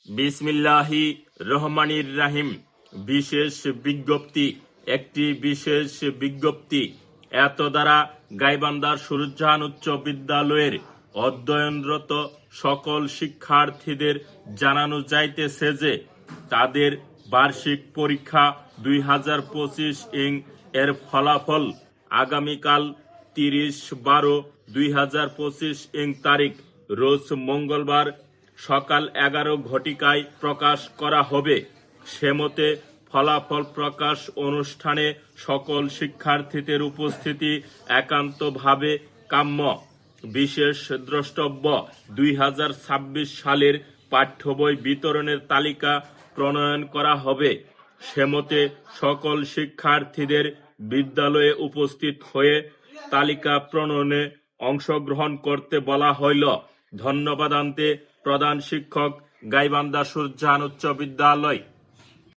বিসমিল্লাহি রহমানির রাহিম। বিশেষ বিজ্ঞপ্তি। একটি বিশেষ বিজ্ঞপ্তি এত দ্বারা গাইবান্ধার সুরুজ্জাহান উচ্চ বিদ্যালয়ের অধ্যয়নরত সকল শিক্ষার্থীদের জানানো যাইতেছে যে তাদের বার্ষিক পরীক্ষা 2025 এর ফলাফল আগামীকাল 30/12/2025 তারিখ রোজ মঙ্গলবার সকাল 11 ঘটিকায় প্রকাশ করা হবে। সেমতে ফলাফল প্রকাশ অনুষ্ঠানে সকল শিক্ষার্থীদের উপস্থিতি একান্তভাবে কাম্য। বিশেষ দ্রষ্টব্য, 2026 সালের পাঠ্য বই বিতরণের তালিকা প্রণয়ন করা হবে। সেমতে সকল শিক্ষার্থীদের বিদ্যালয়ে উপস্থিত হয়ে তালিকা প্রণয়নে অংশগ্রহণ করতে বলা হইল। ধন্যবাদ। প্রধান শিক্ষক, গাইবান্ধা সুরুজ্জাহান উচ্চ বিদ্যালয়।